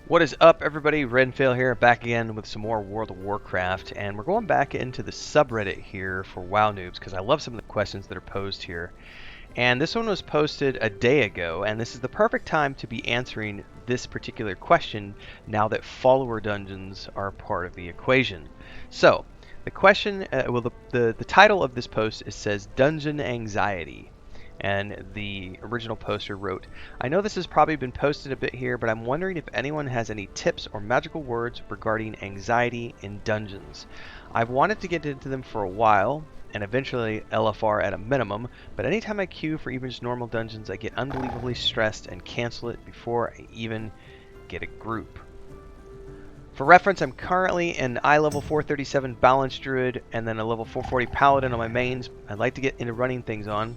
What is up, everybody? Renfail here, back again with some more World of Warcraft, and we're going back into the subreddit here for WoW Noobs because I love some of the questions that are posed here. And this one was posted a day ago, and this is the perfect time to be answering this particular question now that follower dungeons are part of the equation. So, the question, the title of this post says Dungeon Anxiety. And the original poster wrote, I know this has probably been posted a bit here, but I'm wondering if anyone has any tips or magical words regarding anxiety in dungeons. I've wanted to get into them for a while, and eventually LFR at a minimum, but anytime I queue for even just normal dungeons, I get unbelievably stressed and cancel it before I even get a group. For reference, I'm currently an eye level 437 Balance Druid and then a level 440 Paladin on my mains. I'd like to get into running things on,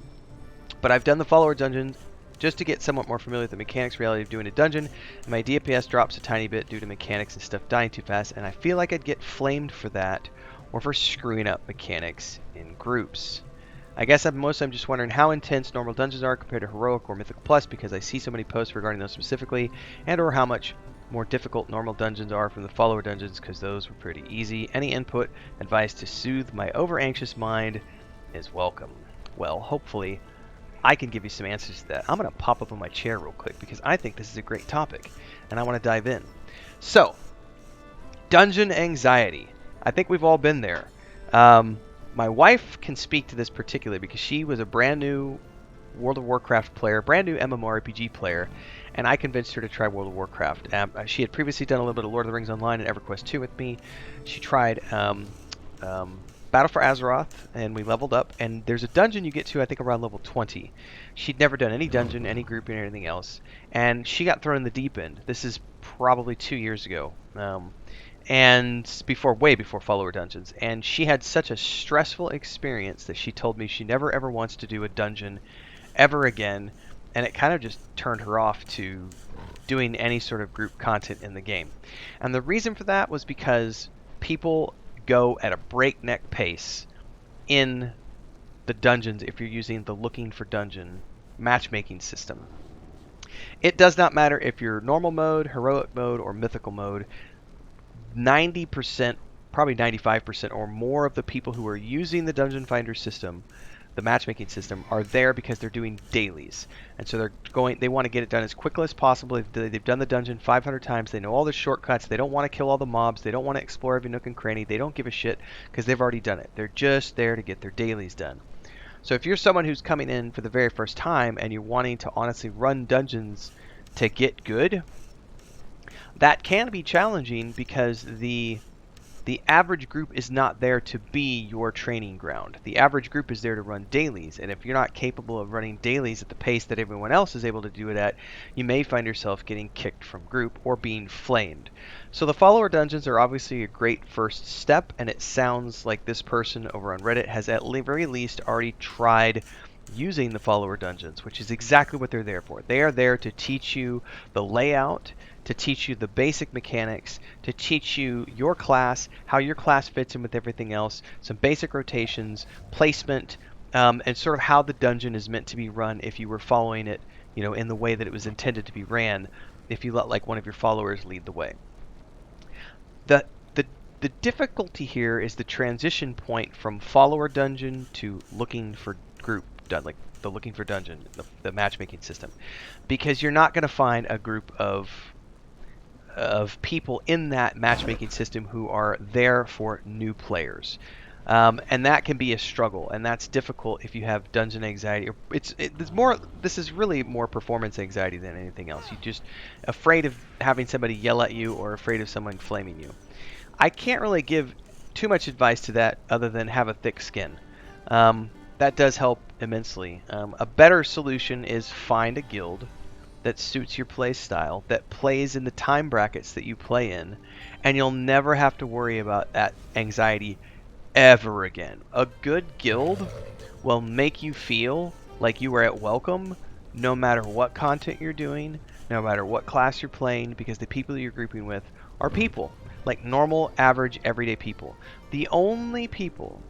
but I've done the follower dungeon just to get somewhat more familiar with the mechanics reality of doing a dungeon, and my DPS drops a tiny bit due to mechanics and stuff dying too fast, and I feel like I'd get flamed for that, or for screwing up mechanics in groups. I guess I'm just wondering how intense normal dungeons are compared to Heroic or Mythical Plus, because I see so many posts regarding those specifically, and or how much more difficult normal dungeons are from the follower dungeons, because those were pretty easy. Any input, advice to soothe my over-anxious mind is welcome. Well, hopefully I can give you some answers to that. I'm going to pop up on my chair real quick because I think this is a great topic and I want to dive in. So, dungeon anxiety. I think we've all been there. My wife can speak to this particularly because she was a brand new World of Warcraft player, brand new MMORPG player, and I convinced her to try World of Warcraft. She had previously done a little bit of Lord of the Rings Online and EverQuest 2 with me. She tried Battle for Azeroth, and we leveled up, and there's a dungeon you get to, I think, around level 20. She'd never done any dungeon, any grouping, or anything else, and she got thrown in the deep end. This is probably 2 years ago, and way before follower dungeons, and she had such a stressful experience that she told me she never ever wants to do a dungeon ever again, and it kind of just turned her off to doing any sort of group content in the game. And the reason for that was because people go at a breakneck pace in the dungeons if you're using the looking for dungeon matchmaking system. It does not matter if you're normal mode, heroic mode, or mythical mode. 90%, probably 95% or more of the people who are using the dungeon finder system, the matchmaking system, are there because they're doing dailies, and so they want to get it done as quickly as possible. They've done the dungeon 500 times. They know all the shortcuts. They don't want to kill all the mobs. They don't want to explore every nook and cranny. They don't give a shit because they've already done it. They're just there to get their dailies done. So if you're someone who's coming in for the very first time and you're wanting to honestly run dungeons to get good, that can be challenging because the average group is not there to be your training ground. The average group is there to run dailies, and if you're not capable of running dailies at the pace that everyone else is able to do it at, you may find yourself getting kicked from group or being flamed. So the follower dungeons are obviously a great first step, and it sounds like this person over on Reddit has at the very least already tried using the follower dungeons, which is exactly what they're there for. They are there to teach you the layout, to teach you the basic mechanics, to teach you your class, how your class fits in with everything else, some basic rotations, placement, and sort of how the dungeon is meant to be run if you were following it, in the way that it was intended to be ran, if you let like one of your followers lead the way. The the difficulty here is the transition point from follower dungeon to looking for group, like the looking for dungeon, the matchmaking system, because you're not going to find a group of people in that matchmaking system who are there for new players. And that can be a struggle, and that's difficult if you have dungeon anxiety. This is really more performance anxiety than anything else. You're just afraid of having somebody yell at you or afraid of someone flaming you. I can't really give too much advice to that other than have a thick skin. That does help immensely. A better solution is find a guild that suits your play style, that plays in the time brackets that you play in, and you'll never have to worry about that anxiety ever again. A good guild will make you feel like you are at welcome no matter what content you're doing, no matter what class you're playing, because the people you're grouping with are people, like normal, average, everyday people. The only people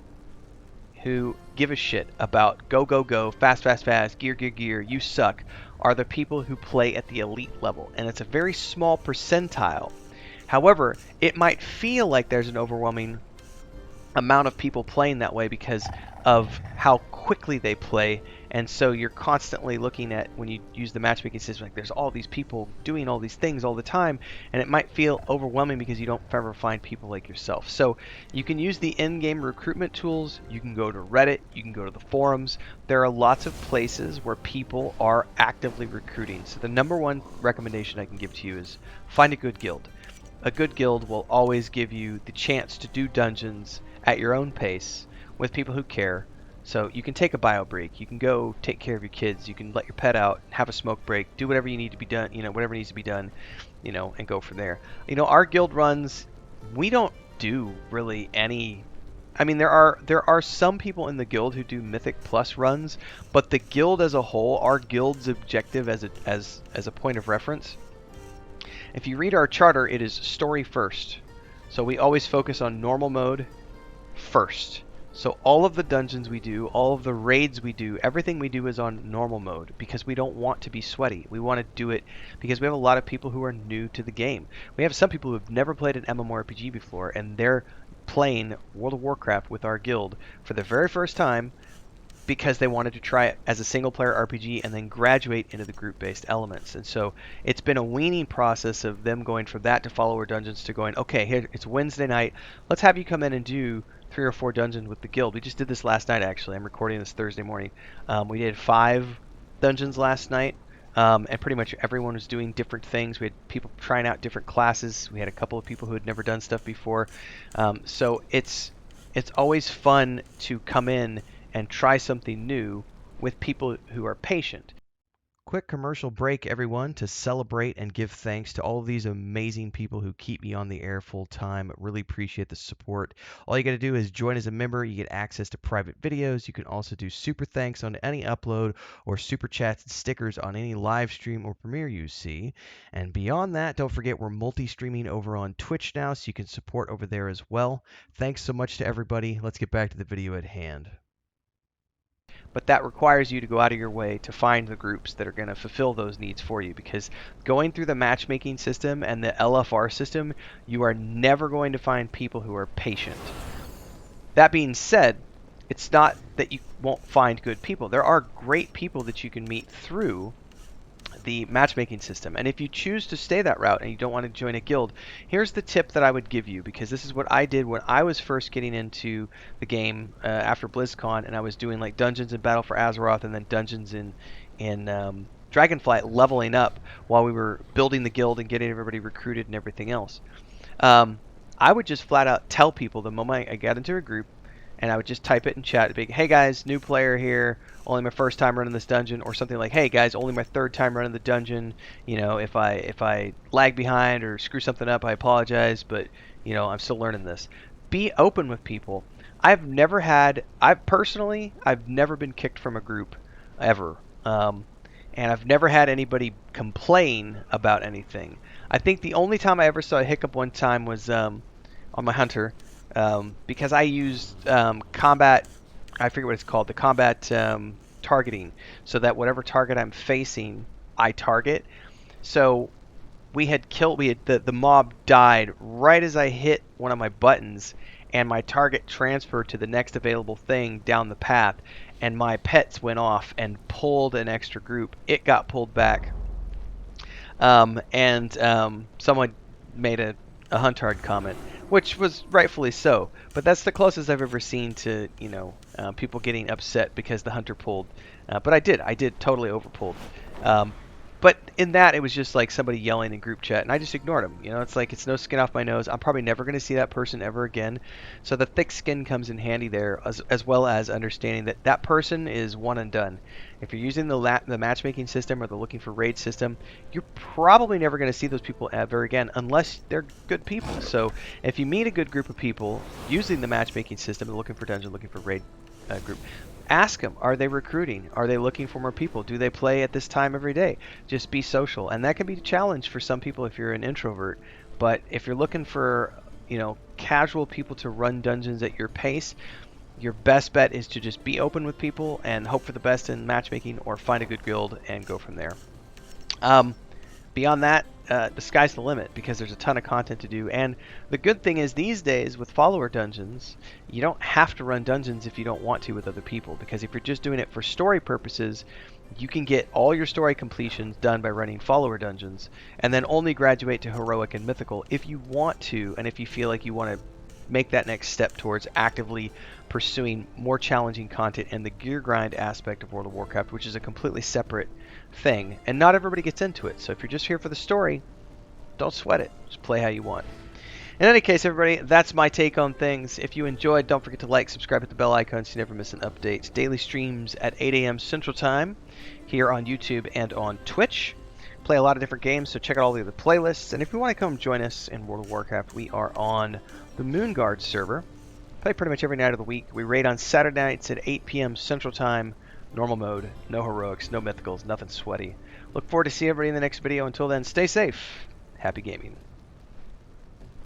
who give a shit about go, go, go, fast, fast, fast, gear, gear, gear, you suck, are the people who play at the elite level. And it's a very small percentile. However, it might feel like there's an overwhelming amount of people playing that way because of how quickly they play, and so you're constantly looking at, when you use the matchmaking system, like there's all these people doing all these things all the time, and it might feel overwhelming because you don't ever find people like yourself. So you can use the in-game recruitment tools, you can go to Reddit, you can go to the forums. There are lots of places where people are actively recruiting. So the number one recommendation I can give to you is find a good guild. A good guild will always give you the chance to do dungeons at your own pace with people who care. So you can take a bio break, you can go take care of your kids, you can let your pet out, have a smoke break, do whatever you need to be done, whatever needs to be done, and go from there. Our guild runs, we don't do really any. I mean, there are some people in the guild who do Mythic Plus runs, but the guild as a whole, our guild's objective as a point of reference, if you read our charter, it is story first. So we always focus on normal mode first. So all of the dungeons we do, all of the raids we do, everything we do is on normal mode because we don't want to be sweaty. We want to do it because we have a lot of people who are new to the game. We have some people who have never played an MMORPG before, and they're playing World of Warcraft with our guild for the very first time because they wanted to try it as a single-player RPG and then graduate into the group-based elements. And so it's been a weaning process of them going from that to follower dungeons to going, okay, here it's Wednesday night, let's have you come in and do 3 or 4 dungeons with the guild. We just did this last night, actually. I'm recording this Thursday morning. We did 5 dungeons last night, and pretty much everyone was doing different things. We had people trying out different classes. We had a couple of people who had never done stuff before. So it's always fun to come in and try something new with people who are patient. Quick commercial break, everyone, to celebrate and give thanks to all of these amazing people who keep me on the air full time. Really appreciate the support. All you got to do is join as a member. You get access to private videos. You can also do super thanks on any upload or super chats and stickers on any live stream or premiere you see. And beyond that, don't forget we're multi-streaming over on Twitch now, so you can support over there as well. Thanks so much to everybody. Let's get back to the video at hand. But that requires you to go out of your way to find the groups that are going to fulfill those needs for you, because going through the matchmaking system and the LFR system, you are never going to find people who are patient. That being said, it's not that you won't find good people. There are great people that you can meet through the matchmaking system, and if you choose to stay that route and you don't want to join a guild, here's the tip that I would give you, because this is what I did when I was first getting into the game after BlizzCon, and I was doing like dungeons in Battle for Azeroth and then dungeons in Dragonflight, leveling up while we were building the guild and getting everybody recruited and everything else. I would just flat out tell people the moment I got into a group, and I would just type it in chat, be, hey guys, new player here, only my first time running this dungeon, or something like, hey guys, only my 3rd time running the dungeon, if I lag behind or screw something up, I apologize, but I'm still learning this. Be open with people. I've never been kicked from a group ever, and I've never had anybody complain about anything. I think the only time I ever saw a hiccup one time was on my hunter. Because I used combat, I forget what it's called, the combat targeting, so that whatever target I'm facing, I target. So the mob died right as I hit one of my buttons, and my target transferred to the next available thing down the path, and my pets went off and pulled an extra group. It got pulled back, and someone made a Huntard comment, which was rightfully so, but that's the closest I've ever seen to people getting upset because the hunter pulled. But I did totally overpulled. But in that, it was just like somebody yelling in group chat, and I just ignored them. It's like, it's no skin off my nose. I'm probably never going to see that person ever again. So the thick skin comes in handy there, as well as understanding that that person is one and done. If you're using the matchmaking system or the looking for raid system, you're probably never going to see those people ever again unless they're good people. So if you meet a good group of people using the matchmaking system, looking for dungeon, looking for raid group, ask them, are they recruiting? Are they looking for more people? Do they play at this time every day? Just be social. And that can be a challenge for some people if you're an introvert. But if you're looking for, casual people to run dungeons at your pace, your best bet is to just be open with people and hope for the best in matchmaking, or find a good guild and go from there. Beyond that, the sky's the limit, because there's a ton of content to do. And the good thing is, these days with follower dungeons, you don't have to run dungeons if you don't want to with other people, because if you're just doing it for story purposes, you can get all your story completions done by running follower dungeons, and then only graduate to heroic and mythical if you want to, and if you feel like you want to make that next step towards actively pursuing more challenging content and the gear grind aspect of World of Warcraft, which is a completely separate thing, and not everybody gets into it. So if you're just here for the story, don't sweat it. Just play how you want. In any case, everybody, that's my take on things. If you enjoyed, don't forget to like, subscribe, hit the bell icon so you never miss an update. Daily streams at 8 a.m. Central Time here on YouTube and on Twitch. Play a lot of different games, so check out all the other playlists. And if you want to come join us in World of Warcraft, we are on the Moonguard server. Play pretty much every night of the week. We raid on Saturday nights at 8 p.m. Central Time. Normal mode, no heroics, no mythicals, nothing sweaty. Look forward to seeing everybody in the next video. Until then, stay safe. Happy gaming.